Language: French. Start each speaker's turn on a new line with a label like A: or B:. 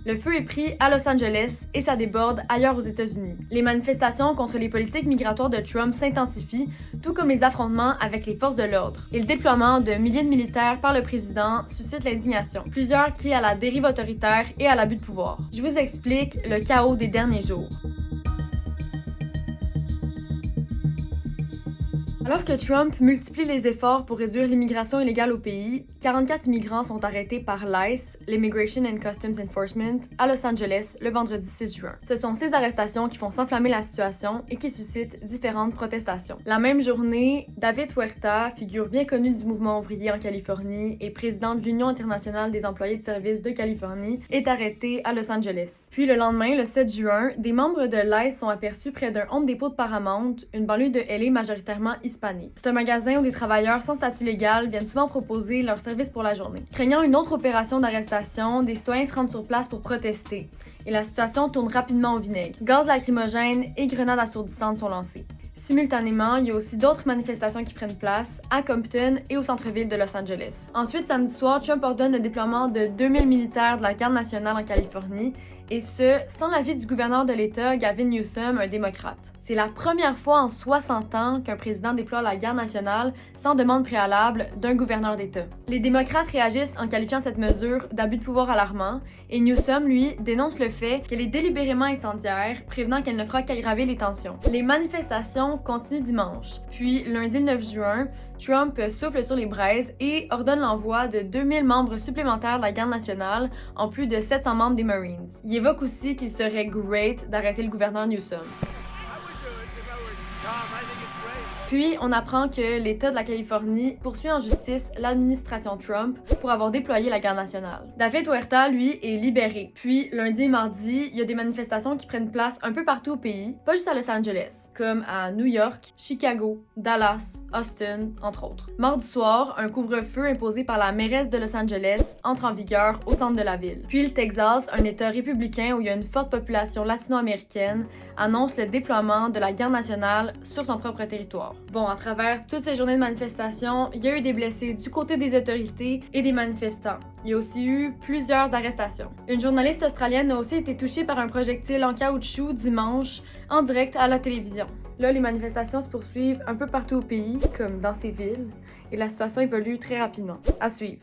A: Le feu est pris à Los Angeles et ça déborde ailleurs aux États-Unis. Les manifestations contre les politiques migratoires de Trump s'intensifient, tout comme les affrontements avec les forces de l'ordre. Et le déploiement de milliers de militaires par le président suscite l'indignation. Plusieurs crient à la dérive autoritaire et à l'abus de pouvoir. Je vous explique le chaos des derniers jours. Alors que Trump multiplie les efforts pour réduire l'immigration illégale au pays, 44 immigrants sont arrêtés par l'ICE, l'Immigration and Customs Enforcement, à Los Angeles le vendredi 6 juin. Ce sont ces arrestations qui font s'enflammer la situation et qui suscitent différentes protestations. La même journée, David Huerta, figure bien connue du mouvement ouvrier en Californie et président de l'Union internationale des employés de services de Californie, est arrêté à Los Angeles. Puis le lendemain, le 7 juin, des membres de l'ICE sont aperçus près d'un Home Depot de Paramount, une banlieue de LA majoritairement hispanique. C'est un magasin où des travailleurs sans statut légal viennent souvent proposer leurs services pour la journée. Craignant une autre opération d'arrestation, des citoyens se rendent sur place pour protester. Et la situation tourne rapidement au vinaigre. Gaz lacrymogène et grenades assourdissantes sont lancées. Simultanément, il y a aussi d'autres manifestations qui prennent place à Compton et au centre-ville de Los Angeles. Ensuite, samedi soir, Trump ordonne le déploiement de 2000 militaires de la Garde nationale en Californie, et ce, sans l'avis du gouverneur de l'État, Gavin Newsom, un démocrate. C'est la première fois en 60 ans qu'un président déploie la Garde nationale sans demande préalable d'un gouverneur d'État. Les démocrates réagissent en qualifiant cette mesure d'abus de pouvoir alarmant, et Newsom, lui, dénonce le fait qu'elle est délibérément incendiaire, prévenant qu'elle ne fera qu'aggraver les tensions. Les manifestations continuent dimanche. Puis, lundi le 9 juin, Trump souffle sur les braises et ordonne l'envoi de 2000 membres supplémentaires de la Garde nationale, en plus de 700 membres des Marines. Il évoque aussi qu'il serait great d'arrêter le gouverneur Newsom. Puis, on apprend que l'État de la Californie poursuit en justice l'administration Trump pour avoir déployé la Garde nationale. David Huerta, lui, est libéré. Puis, lundi et mardi, il y a des manifestations qui prennent place un peu partout au pays, pas juste à Los Angeles, comme à New York, Chicago, Dallas, Austin, entre autres. Mardi soir, un couvre-feu imposé par la mairesse de Los Angeles entre en vigueur au centre de la ville. Puis, le Texas, un État républicain où il y a une forte population latino-américaine, annonce le déploiement de la Garde nationale sur son propre territoire. Bon, à travers toutes ces journées de manifestation, il y a eu des blessés du côté des autorités et des manifestants. Il y a aussi eu plusieurs arrestations. Une journaliste australienne a aussi été touchée par un projectile en caoutchouc dimanche, en direct à la télévision. Là, les manifestations se poursuivent un peu partout au pays, comme dans ces villes, et la situation évolue très rapidement. À suivre.